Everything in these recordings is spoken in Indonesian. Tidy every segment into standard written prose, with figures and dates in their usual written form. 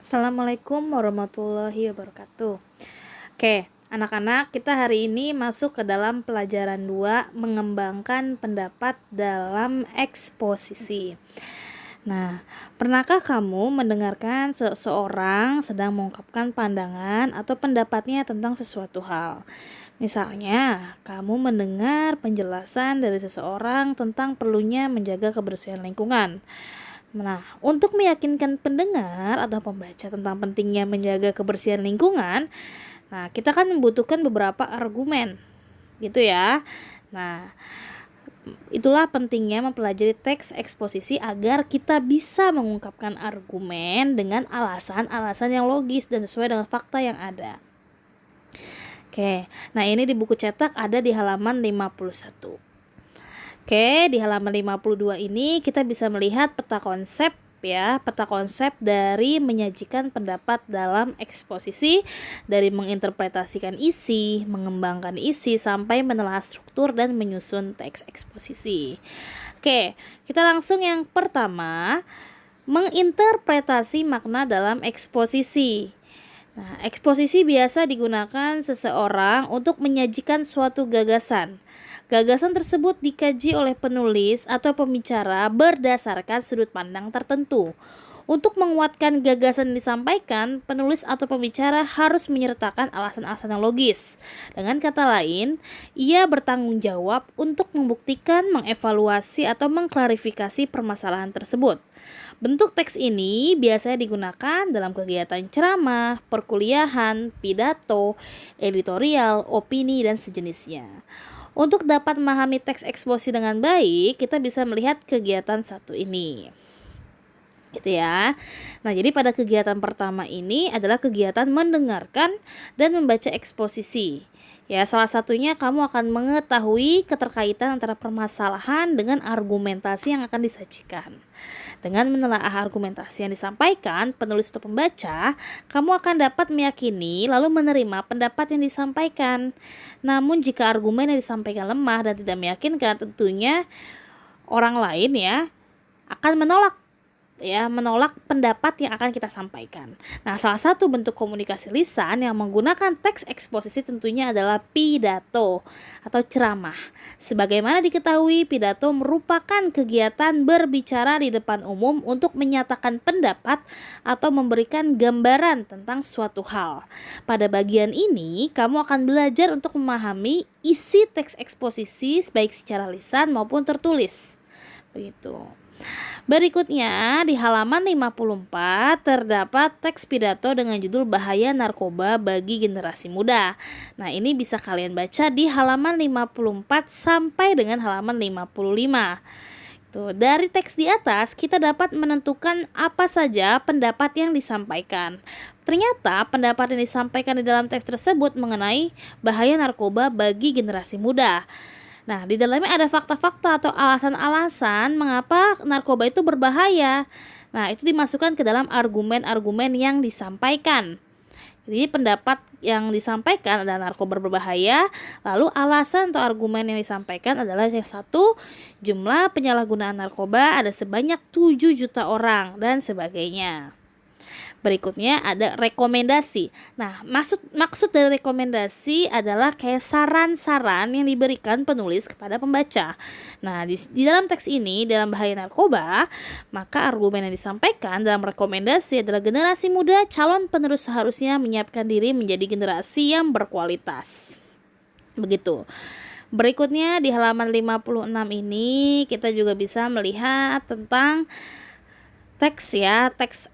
Assalamualaikum warahmatullahi wabarakatuh. Oke, anak-anak, kita hari ini masuk ke dalam pelajaran 2, mengembangkan pendapat dalam eksposisi. Nah, pernahkah kamu mendengarkan seseorang sedang mengungkapkan pandangan atau pendapatnya tentang sesuatu hal? Misalnya, kamu mendengar penjelasan dari seseorang tentang perlunya menjaga kebersihan lingkungan. Nah, untuk meyakinkan pendengar atau pembaca tentang pentingnya menjaga kebersihan lingkungan, nah kita kan membutuhkan beberapa argumen, gitu ya. Nah, itulah pentingnya mempelajari teks eksposisi agar kita bisa mengungkapkan argumen dengan alasan-alasan yang logis dan sesuai dengan fakta yang ada. Oke, nah ini di buku cetak ada di halaman 51. Oke, di halaman 52 ini kita bisa melihat peta konsep dari menyajikan pendapat dalam eksposisi, dari menginterpretasikan isi, mengembangkan isi, sampai menelaah struktur dan menyusun teks eksposisi. Oke, kita langsung yang pertama, menginterpretasi makna dalam eksposisi. Nah, eksposisi biasa digunakan seseorang untuk menyajikan suatu gagasan. Gagasan tersebut dikaji oleh penulis atau pembicara berdasarkan sudut pandang tertentu. Untuk menguatkan gagasan yang disampaikan, penulis atau pembicara harus menyertakan alasan-alasan yang logis. Dengan kata lain, ia bertanggung jawab untuk membuktikan, mengevaluasi, atau mengklarifikasi permasalahan tersebut. Bentuk teks ini biasanya digunakan dalam kegiatan ceramah, perkuliahan, pidato, editorial, opini, dan sejenisnya. Untuk dapat memahami teks eksposisi dengan baik, kita bisa melihat kegiatan satu ini. Gitu ya. Nah, jadi pada kegiatan pertama ini adalah kegiatan mendengarkan dan membaca eksposisi. Ya, salah satunya kamu akan mengetahui keterkaitan antara permasalahan dengan argumentasi yang akan disajikan. Dengan menelaah argumentasi yang disampaikan, penulis atau pembaca, kamu akan dapat meyakini lalu menerima pendapat yang disampaikan. Namun jika argumen yang disampaikan lemah dan tidak meyakinkan, tentunya orang lain akan menolak pendapat yang akan kita sampaikan. Nah, salah satu bentuk komunikasi lisan yang menggunakan teks eksposisi tentunya adalah pidato atau ceramah. Sebagaimana diketahui, pidato merupakan kegiatan berbicara di depan umum untuk menyatakan pendapat atau memberikan gambaran tentang suatu hal. Pada bagian ini, kamu akan belajar untuk memahami isi teks eksposisi baik secara lisan maupun tertulis. Begitu. Berikutnya di halaman 54 terdapat teks pidato dengan judul Bahaya Narkoba bagi Generasi Muda. Nah, ini bisa kalian baca di halaman 54 sampai dengan halaman 55. Dari teks di atas kita dapat menentukan apa saja pendapat yang disampaikan. Ternyata pendapat yang disampaikan di dalam teks tersebut mengenai bahaya narkoba bagi generasi muda. Nah, di dalamnya ada fakta-fakta atau alasan-alasan mengapa narkoba itu berbahaya. Nah, itu dimasukkan ke dalam argumen-argumen yang disampaikan. Jadi pendapat yang disampaikan adalah narkoba berbahaya, lalu alasan atau argumen yang disampaikan adalah yang satu, jumlah penyalahgunaan narkoba ada sebanyak 7 juta orang dan sebagainya. Berikutnya ada rekomendasi. Nah, maksud dari rekomendasi adalah kayak saran-saran yang diberikan penulis kepada pembaca. Nah, di dalam teks ini, dalam bahaya narkoba, maka argumen yang disampaikan dalam rekomendasi adalah generasi muda calon penerus seharusnya menyiapkan diri menjadi generasi yang berkualitas. Begitu. Berikutnya di halaman 56 ini kita juga bisa melihat tentang teks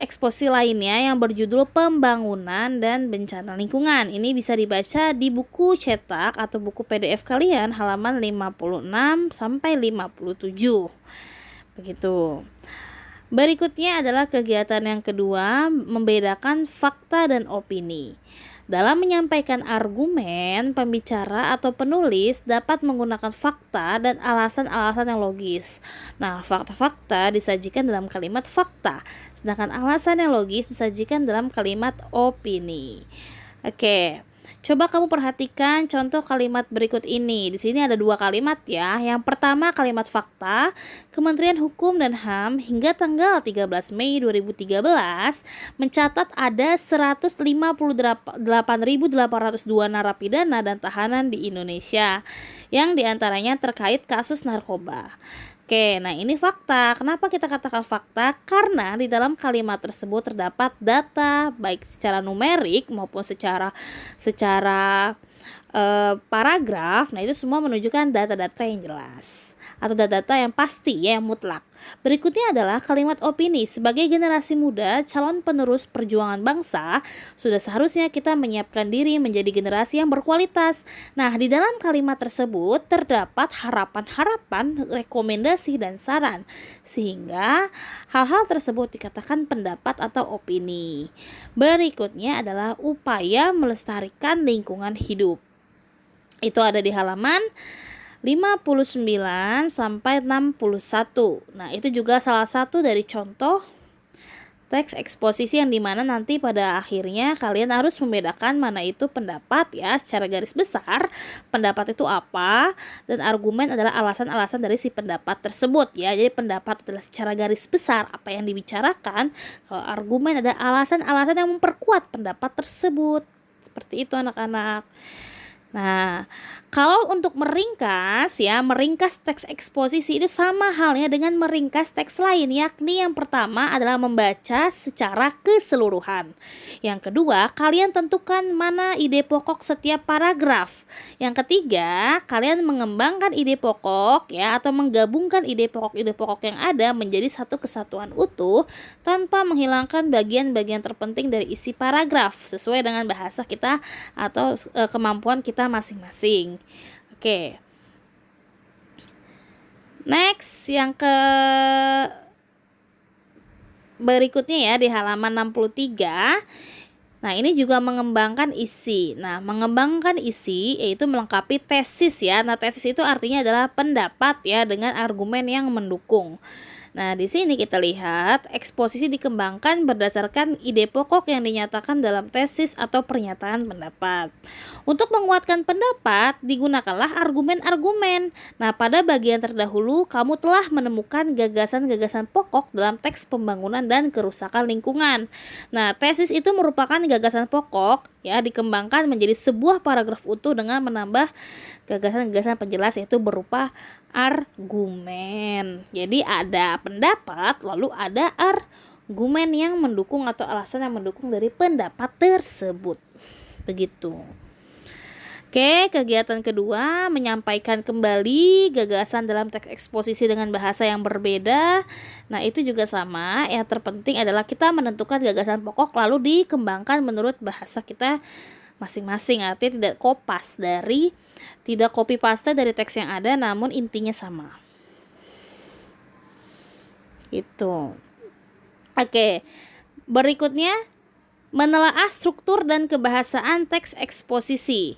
eksposisi lainnya yang berjudul Pembangunan dan Bencana Lingkungan. Ini bisa dibaca di buku cetak atau buku PDF kalian halaman 56 sampai 57. Begitu. Berikutnya adalah kegiatan yang kedua, membedakan fakta dan opini. Dalam menyampaikan argumen, pembicara atau penulis dapat menggunakan fakta dan alasan-alasan yang logis. Nah, fakta-fakta disajikan dalam kalimat fakta, sedangkan alasan yang logis disajikan dalam kalimat opini. Oke. Coba kamu perhatikan contoh kalimat berikut ini. Di sini ada 2 kalimat ya. Yang pertama kalimat fakta, Kementerian Hukum dan HAM hingga tanggal 13 Mei 2013 mencatat ada 158.802 narapidana dan tahanan di Indonesia yang diantaranya terkait kasus narkoba. Oke, nah ini fakta. Kenapa kita katakan fakta? Karena di dalam kalimat tersebut terdapat data baik secara numerik maupun secara paragraf. Nah, itu semua menunjukkan data-data yang jelas atau data-data yang pasti ya, yang mutlak. Berikutnya adalah kalimat opini. Sebagai generasi muda, calon penerus perjuangan bangsa, sudah seharusnya kita menyiapkan diri menjadi generasi yang berkualitas. Nah, di dalam kalimat tersebut terdapat harapan-harapan, rekomendasi, dan saran. Sehingga hal-hal tersebut dikatakan pendapat atau opini. Berikutnya adalah upaya melestarikan lingkungan hidup. Itu ada di halaman 59 sampai 61. Nah, itu juga salah satu dari contoh teks eksposisi yang dimana nanti pada akhirnya kalian harus membedakan mana itu pendapat ya, secara garis besar pendapat itu apa, dan argumen adalah alasan-alasan dari si pendapat tersebut ya. Jadi pendapat adalah secara garis besar apa yang dibicarakan, kalau argumen ada alasan-alasan yang memperkuat pendapat tersebut. Seperti itu anak-anak. Nah, kalau untuk meringkas teks eksposisi itu sama halnya dengan meringkas teks lain, yakni yang pertama adalah membaca secara keseluruhan. Yang kedua, kalian tentukan mana ide pokok setiap paragraf. Yang ketiga, kalian mengembangkan ide pokok ya, atau menggabungkan ide pokok yang ada menjadi satu kesatuan utuh tanpa menghilangkan bagian-bagian terpenting dari isi paragraf sesuai dengan bahasa kita atau kemampuan kita masing-masing. Oke. Next, yang berikutnya ya di halaman 63. Nah, ini juga mengembangkan isi. Nah, mengembangkan isi yaitu melengkapi tesis ya. Nah, tesis itu artinya adalah pendapat ya dengan argumen yang mendukung. Nah, di sini kita lihat eksposisi dikembangkan berdasarkan ide pokok yang dinyatakan dalam tesis atau pernyataan pendapat. Untuk menguatkan pendapat, digunakanlah argumen-argumen. Nah, pada bagian terdahulu, kamu telah menemukan gagasan-gagasan pokok dalam teks pembangunan dan kerusakan lingkungan. Nah, tesis itu merupakan gagasan pokok ya, dikembangkan menjadi sebuah paragraf utuh dengan menambah gagasan-gagasan penjelas yaitu berupa argumen. Jadi ada pendapat lalu ada argumen yang mendukung atau alasan yang mendukung dari pendapat tersebut. Begitu. Oke, kegiatan kedua menyampaikan kembali gagasan dalam teks eksposisi dengan bahasa yang berbeda. Nah, itu juga sama. Yang terpenting adalah kita menentukan gagasan pokok lalu dikembangkan menurut bahasa kita masing-masing. Artinya tidak copy paste dari teks yang ada, namun intinya sama. Itu. Oke. Berikutnya menelaah struktur dan kebahasaan teks eksposisi.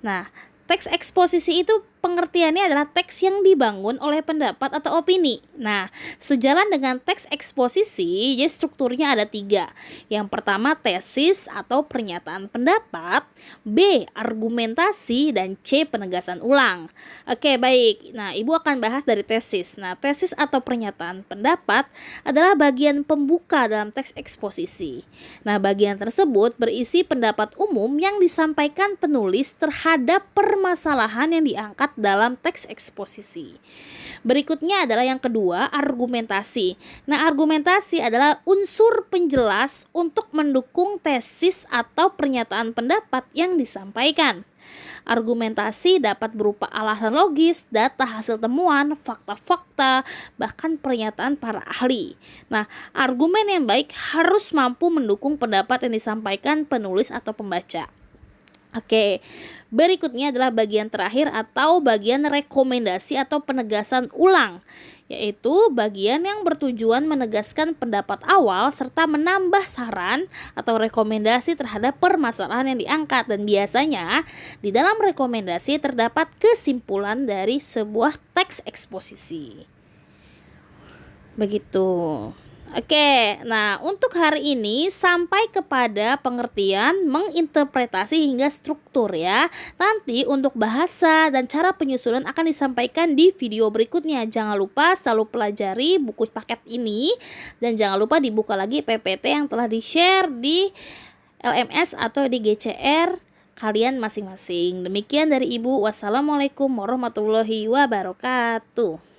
Nah, teks eksposisi itu pengertiannya adalah teks yang dibangun oleh pendapat atau opini. Nah, sejalan dengan teks eksposisi, jadi strukturnya ada 3. Yang pertama tesis atau pernyataan pendapat, B argumentasi, dan C penegasan ulang. Oke, baik. Nah, Ibu akan bahas dari tesis. Nah, tesis atau pernyataan pendapat adalah bagian pembuka dalam teks eksposisi. Nah, bagian tersebut berisi pendapat umum yang disampaikan penulis terhadap permasalahan yang diangkat dalam teks eksposisi. Berikutnya adalah yang kedua, argumentasi. Nah, argumentasi adalah unsur penjelas untuk mendukung tesis atau pernyataan pendapat yang disampaikan. Argumentasi dapat berupa alasan logis, data hasil temuan, fakta-fakta, bahkan pernyataan para ahli. Nah, argumen yang baik harus mampu mendukung pendapat yang disampaikan penulis atau pembaca. Oke, berikutnya adalah bagian terakhir atau bagian rekomendasi atau penegasan ulang, yaitu bagian yang bertujuan menegaskan pendapat awal serta menambah saran atau rekomendasi terhadap permasalahan yang diangkat, dan biasanya di dalam rekomendasi terdapat kesimpulan dari sebuah teks eksposisi. Begitu. Oke, nah untuk hari ini sampai kepada pengertian, menginterpretasi hingga struktur ya. Nanti untuk bahasa dan cara penyusunan akan disampaikan di video berikutnya. Jangan lupa selalu pelajari buku paket ini dan jangan lupa dibuka lagi PPT yang telah di-share di LMS atau di GCR kalian masing-masing. Demikian dari Ibu. Wassalamualaikum warahmatullahi wabarakatuh.